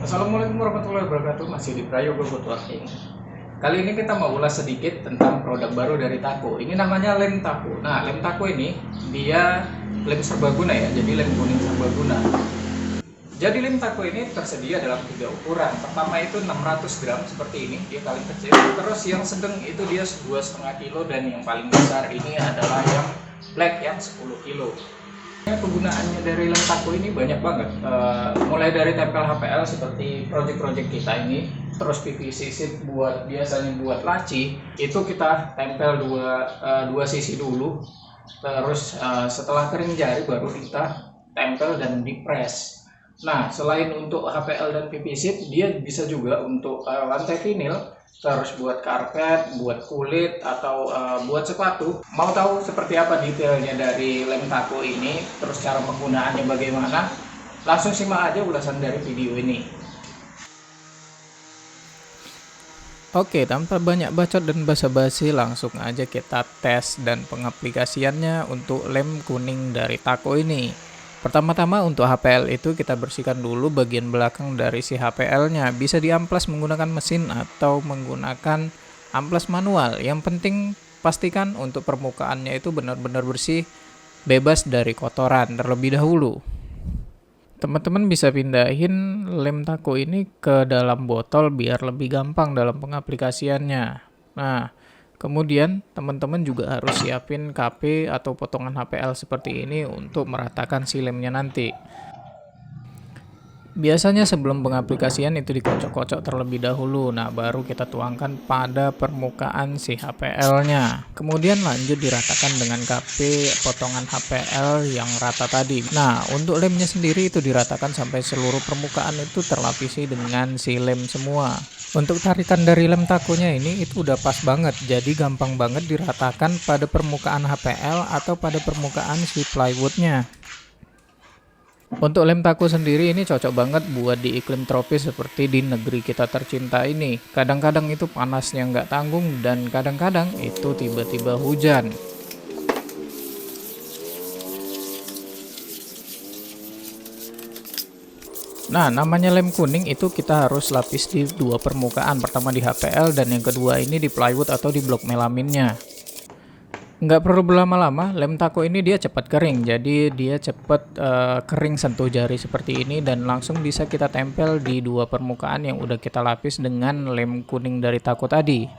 Assalamualaikum warahmatullahi wabarakatuh. Masih di Prayogo Woodworking. Kali ini kita mau ulas sedikit tentang produk baru dari Taco. Ini namanya lem Taco. Nah, lem Taco ini dia lem serbaguna ya. Jadi lem kuning serbaguna. Jadi lem Taco ini tersedia dalam 3 ukuran. Pertama itu 600 gram seperti ini, dia paling kecil. Terus yang sedang itu dia 2,5 kilo dan yang paling besar ini adalah yang black yang 10 kilo. Penggunaannya dari lem Taco ini banyak banget, mulai dari tempel HPL seperti project-project kita ini, terus PVC sheet biasanya buat laci itu kita tempel dua sisi dulu, terus setelah kering jari baru kita tempel dan dipres. Nah, selain untuk HPL dan PVC dia bisa juga untuk lantai vinil, terus buat karpet, buat kulit, atau buat sepatu. Mau tahu seperti apa detailnya dari lem Taco ini, terus cara penggunaannya bagaimana? Langsung simak aja ulasan dari video ini. Oke, tanpa banyak bacot dan basa-basi, langsung aja kita tes dan pengaplikasiannya untuk lem kuning dari Taco ini. Pertama-tama untuk HPL itu kita bersihkan dulu bagian belakang dari si HPL-nya. Bisa diamplas menggunakan mesin atau menggunakan amplas manual. Yang penting pastikan untuk permukaannya itu benar-benar bersih, bebas dari kotoran terlebih dahulu. Teman-teman bisa pindahin lem Taco ini ke dalam botol biar lebih gampang dalam pengaplikasiannya. Nah, kemudian teman-teman juga harus siapin KP atau potongan HPL seperti ini untuk meratakan si lemnya nanti. Biasanya sebelum pengaplikasian itu dikocok-kocok terlebih dahulu, nah baru kita tuangkan pada permukaan si HPL-nya. Kemudian lanjut diratakan dengan KP potongan HPL yang rata tadi. Nah, untuk lemnya sendiri itu diratakan sampai seluruh permukaan itu terlapisi dengan si lem semua. Untuk tarikan dari lem takonya ini itu udah pas banget, jadi gampang banget diratakan pada permukaan HPL atau pada permukaan si plywoodnya. Untuk lem Taco sendiri ini cocok banget buat di iklim tropis seperti di negeri kita tercinta ini. Kadang-kadang itu panasnya nggak tanggung dan kadang-kadang itu tiba-tiba hujan. Nah, namanya lem kuning itu kita harus lapis di dua permukaan. Pertama di HPL dan yang kedua ini di plywood atau di blok melaminnya. Nggak perlu berlama-lama, lem Taco ini dia cepat kering, jadi dia cepat kering sentuh jari seperti ini dan langsung bisa kita tempel di dua permukaan yang udah kita lapis dengan lem kuning dari Taco tadi.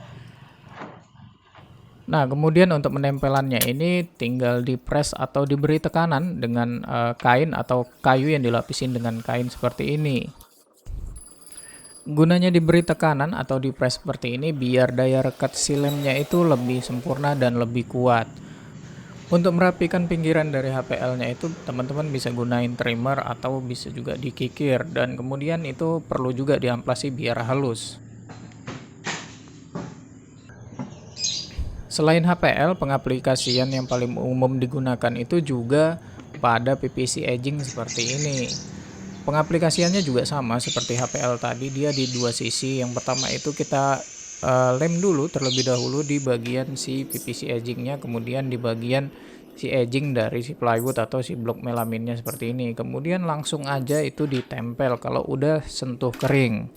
Nah, kemudian untuk menempelannya ini tinggal dipres atau diberi tekanan dengan kain atau kayu yang dilapisin dengan kain seperti ini. Gunanya diberi tekanan atau dipres seperti ini biar daya rekat si lemnya itu lebih sempurna dan lebih kuat. Untuk merapikan pinggiran dari HPL-nya itu teman-teman bisa gunain trimmer atau bisa juga dikikir dan kemudian itu perlu juga diamplasi biar halus. Selain HPL, pengaplikasian yang paling umum digunakan itu juga pada PVC edging seperti ini. Pengaplikasiannya juga sama seperti HPL tadi, dia di dua sisi. Yang pertama itu kita lem dulu terlebih dahulu di bagian si PVC edgingnya, kemudian di bagian si edging dari si plywood atau si blok melaminnya seperti ini. Kemudian langsung aja itu ditempel kalau udah sentuh kering.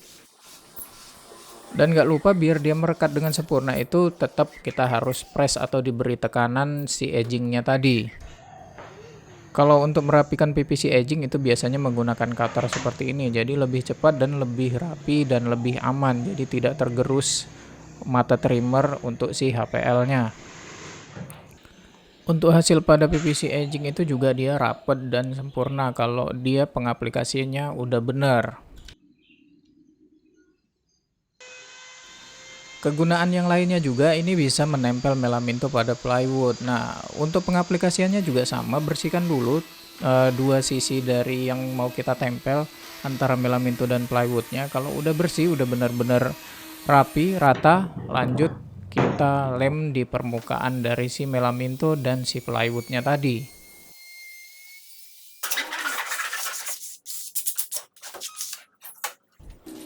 Dan gak lupa biar dia merekat dengan sempurna itu tetap kita harus press atau diberi tekanan si edgingnya tadi. Kalau untuk merapikan PVC edging itu biasanya menggunakan cutter seperti ini, jadi lebih cepat dan lebih rapi dan lebih aman, jadi tidak tergerus mata trimmer untuk si HPL-nya. Untuk hasil pada PVC edging itu juga dia rapet dan sempurna kalau dia pengaplikasinya udah benar. Kegunaan yang lainnya juga ini bisa menempel melaminto pada plywood. Nah, untuk pengaplikasiannya juga sama, bersihkan dulu dua sisi dari yang mau kita tempel antara melaminto dan plywoodnya. Kalau udah bersih, udah benar-benar rapi, rata, lanjut kita lem di permukaan dari si melaminto dan si plywoodnya tadi.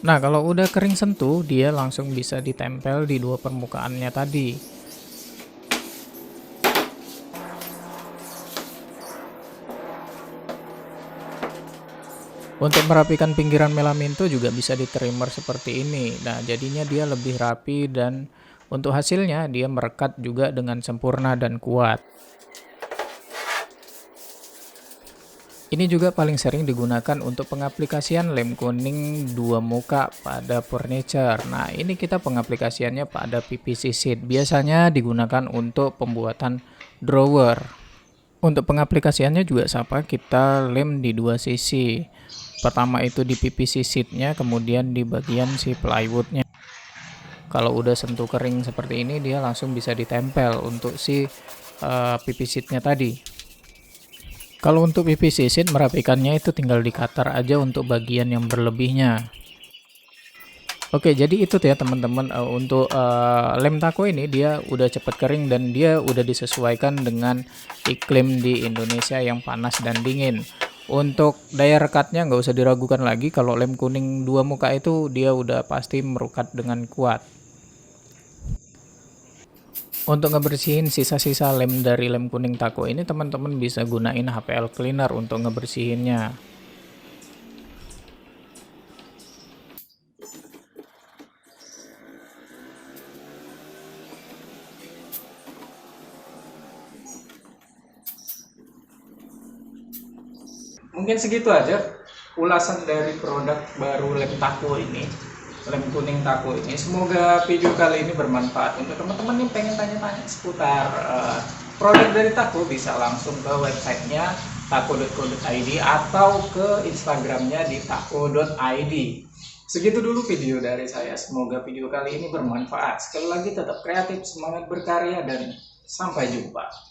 Nah, kalau udah kering sentuh, dia langsung bisa ditempel di dua permukaannya tadi. Untuk merapikan pinggiran melaminto juga bisa di trimmer seperti ini. Nah, jadinya dia lebih rapi dan untuk hasilnya dia merekat juga dengan sempurna dan kuat. Ini juga paling sering digunakan untuk pengaplikasian lem kuning dua muka pada furniture. Nah, ini kita pengaplikasiannya pada PVC sheet. Biasanya digunakan untuk pembuatan drawer. Untuk pengaplikasiannya juga sama, kita lem di dua sisi. Pertama itu di PVC sheet-nya, kemudian di bagian si plywood-nya. Kalau udah sentuh kering seperti ini, dia langsung bisa ditempel untuk si PVC sheet-nya tadi. Kalau untuk PVC sheet, merapikannya itu tinggal di cutter aja untuk bagian yang berlebihnya. Oke, jadi itu ya teman-teman, untuk lem taco ini dia udah cepat kering dan dia udah disesuaikan dengan iklim di Indonesia yang panas dan dingin. Untuk daya rekatnya nggak usah diragukan lagi, kalau lem kuning dua muka itu dia udah pasti merukat dengan kuat. Untuk ngebersihin sisa-sisa lem dari lem kuning taco ini, teman-teman bisa gunain HPL cleaner untuk ngebersihinnya. Mungkin segitu aja ulasan dari produk baru lem taco ini, lem kuning taco ini. Semoga video kali ini bermanfaat untuk teman-teman yang pengen tanya-tanya seputar produk dari taco. Bisa langsung ke websitenya taco.co.id atau ke Instagramnya di taco.id. Segitu dulu video dari saya. Semoga video kali ini bermanfaat. Sekali lagi tetap kreatif, semangat berkarya, dan sampai jumpa.